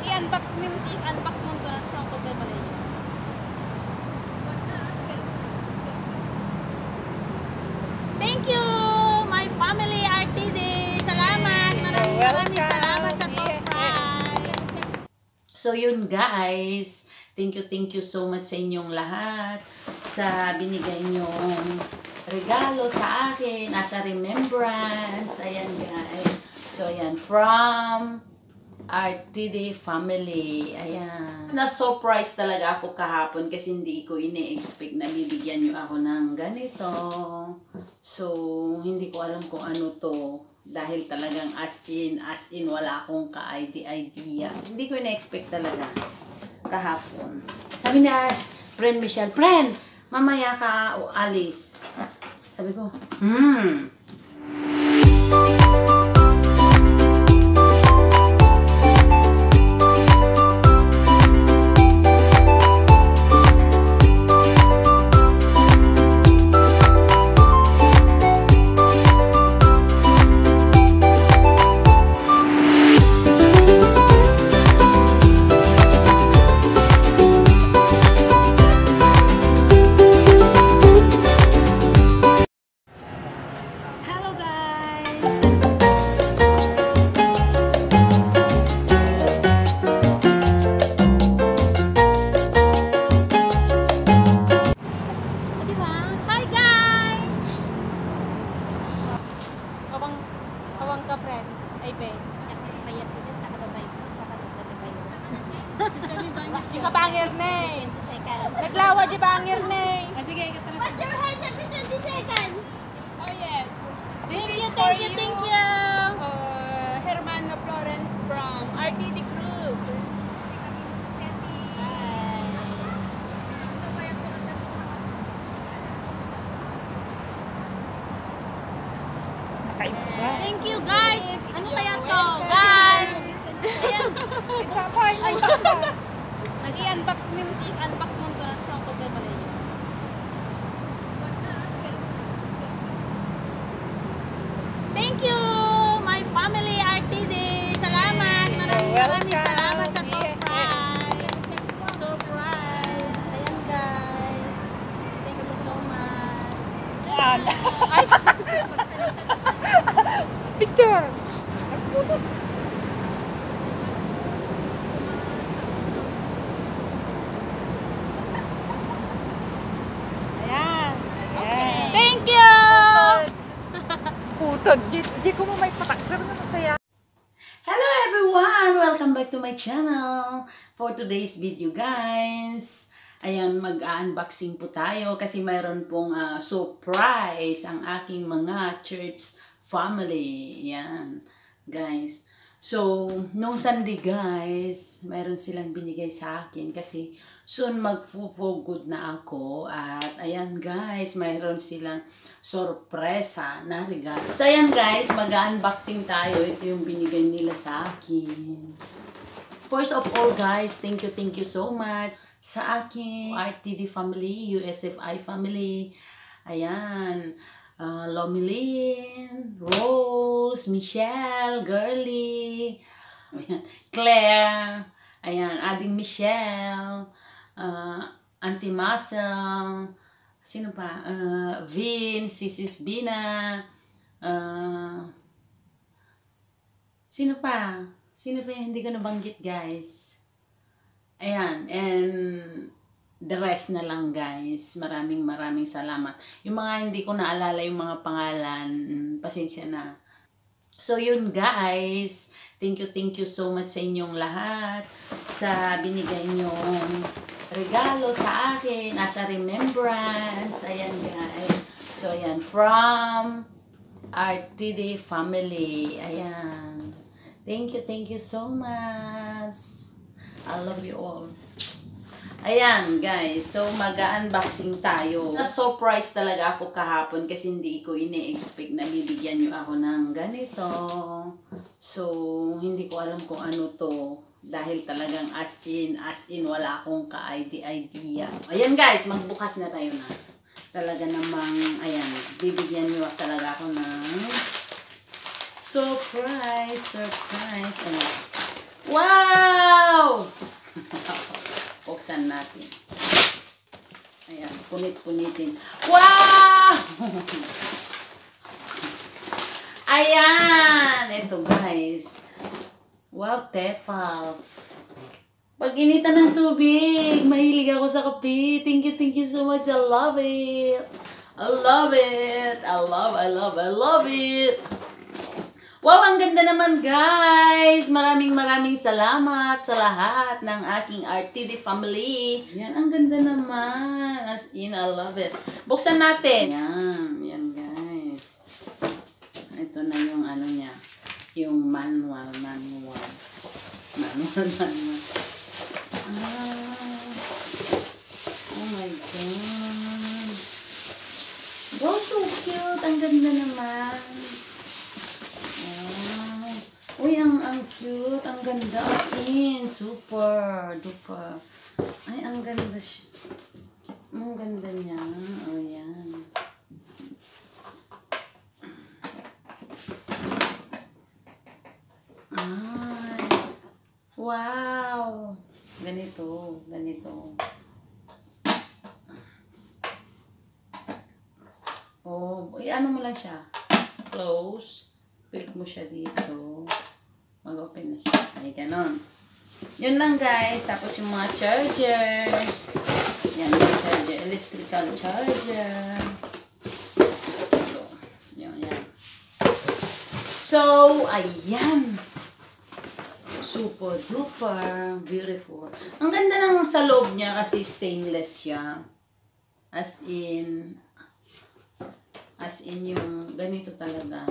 I-unbox mo to sa pagkabalay. Thank you, my family RTD. Salamat. Maraming salamat sa surprise. So yun guys, thank you so much sa inyong lahat sa binigay nyong regalo sa akin as a remembrance. Ayan guys. So ayan, from RTD family. Ayan. Na-surprise talaga ako kahapon kasi hindi ko ine-expect na bibigyan nyo ako ng ganito. So, hindi ko alam kung ano to. Dahil talagang as in, wala akong ka-idea. Hindi ko ine-expect talaga kahapon. Sabi niya, friend Michelle, friend, mamaya ka alis. Sabi ko, Awang ka, friend. Ay, be. Di ka bangir, ne. Naglawa, di bangir, ne. Sige, katara. Wash your hands every 20 seconds. Oh, yes. Thank you. Hermano Florence from RTD Group. Thank you guys. Ano kaya to? Guys. Ayan. I-unbox mo to sa pagkabalay. Thank you, my family RTD. Salamat. Maraming salamat sa surprise. Ayan, guys. Thank you so much. Picture! Ayan. Okay. Thank you. Putod! Di ko mo may patak. Pero na masaya. hello everyone! Welcome back to my channel. For today's video guys, ayan, mag-unboxing po tayo kasi mayroon pong surprise ang aking mga church family. Ayan, guys. So, nung Sunday guys, mayroon silang binigay sa akin kasi soon mag-for good na ako. At ayan guys, mayroon silang sorpresa na regalo. So ayan guys, mag-unboxing tayo. Ito yung binigay nila sa akin. First of all guys, thank you so much sa aking RTD family, USFI family. Ayan. Lomilin, Rose, Michelle, Girly, ayan, Claire, ayan, Ading Michelle, Auntie Marcel, sino pa? Vin, Sisis Bina, sino pa? Sino pa yung hindi ko nabanggit guys? Ayan, and the rest na lang guys. Maraming salamat. Yung mga hindi ko naalala yung mga pangalan, pasensya na. So yun guys, thank you so much sa inyong lahat sa binigay nyong regalo sa akin as a remembrance. Ayan guys. So ayan, from RTD family. Ayan. Thank you so much. I love you all. Ayan guys, so mag-unboxing tayo. Na-surprise talaga ako kahapon kasi hindi ko ine-expect na bibigyan nyo ako ng ganito. So, hindi ko alam kung ano to. Dahil talagang as in, wala akong ka-idea. Ayan guys, magbukas na tayo na. Talaga namang, ayan, bibigyan nyo talaga ako ng surprise, surprise. Ano? Wow! Buksan natin. Ayan, punit-punitin. Wow! Ayan! Ito guys. Wow, Tefal. Pag initan ng tubig, mahilig ako sa kape. Thank you so much. I love it. I love it. I love it. Wow, ang ganda naman guys. Maraming salamat sa lahat ng aking RTD family. Yan, ang ganda naman. As in, I love it. Buksan natin. Yan guys. Ito na yung ano niya. Yung manual. Oh my God. Wow, so cute. Ang ganda naman. Wow. Uy, ang cute. Ang ganda. As in, super duper. Ay, ang ganda siya. Ang ganda niya. Oh, yan. Ay. Wow. Ganito. Oh, ano mo lang siya. Close. Click mo siya dito. Mag-open na siya. Ay, ganon. Yun lang guys. Tapos yung mga chargers. Yan, yung charger. Electrical charger. Tapos ito. Yan. So, ayan. Super duper beautiful. Ang ganda ng sa loob niya kasi stainless siya. As in yung ganito talaga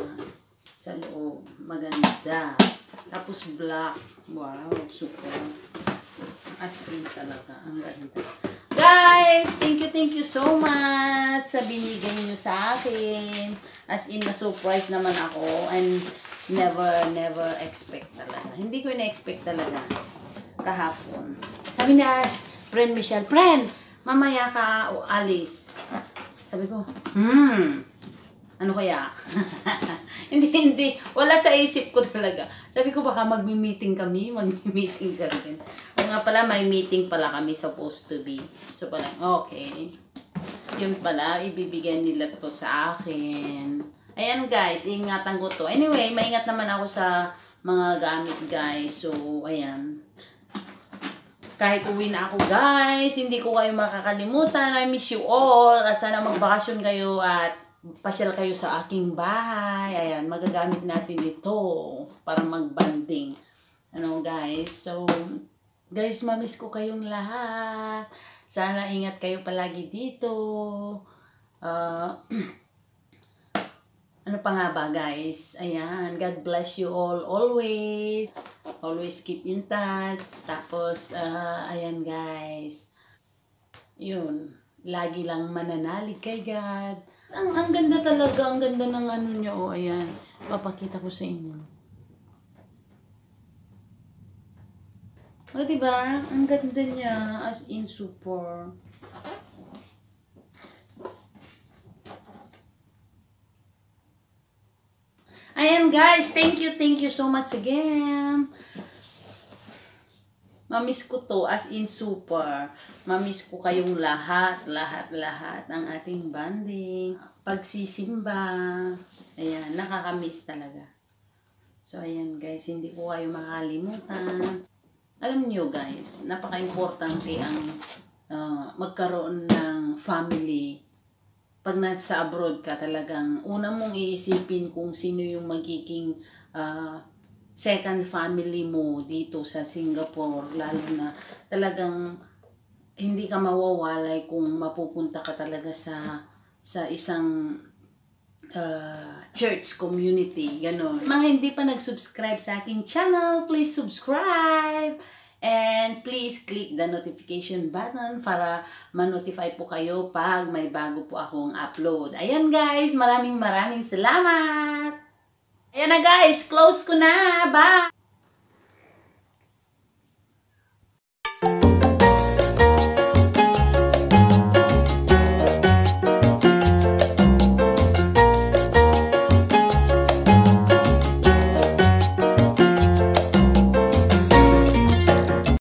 sa loob. Maganda. Tapos black. Wow, super. As in talaga. Ang ganda. Guys, thank you so much sa binigay niyo sa akin. As in, na-surprise naman ako. And never expect talaga. Hindi ko na-expect talaga kahapon. Sabi na, friend Michelle, friend, mamaya ka o alis. Sabi ko, ano kaya? hindi. Wala sa isip ko talaga. Sabi ko, baka magmi-meeting kami. Sabi ko. O nga pala, may meeting pala kami supposed to be. So pala, okay. Yun pala, ibibigyan nila to sa akin. Ayan guys, ingatan ko to. Anyway, maingat naman ako sa mga gamit guys. So, ayan. Kahit uwi na ako guys, hindi ko kayo makakalimutan. I miss you all. Sana magbakasyon kayo at pasyal kayo sa aking bahay. Ayan, magagamit natin ito para magbanding. Ano guys, so guys, mamiss ko kayong lahat. Sana ingat kayo palagi dito. Ano pa nga ba guys? Ayan, God bless you all always. Always keep in touch. Tapos, ayan guys. Yun, lagi lang mananalig kay God. Ang ganda talaga, ang ganda ng ano nyo. Oh, ayan, papakita ko sa inyo. O, diba? Ang ganda niya, as in super. Ayan guys, thank you so much again. Mamiss ko to, as in super. Mamiss ko kayong lahat ng ating banding. Pagsisimba. Ayan, nakakamiss talaga. So, ayan guys, hindi ko kayo makakalimutan. Alam nyo guys, napaka-importante ang magkaroon ng family. Pag nasa abroad ka, talagang unang mong iisipin kung sino yung magiging second family mo dito sa Singapore, lalo na talagang hindi ka mawawalay kung mapupunta ka talaga sa isang church community, ganon. Mga hindi pa nag-subscribe sa aking channel, please subscribe! And please click the notification button para ma-notify po kayo pag may bago po akong upload. Ayan guys, maraming salamat! Ayan na guys, close ko na! Bye!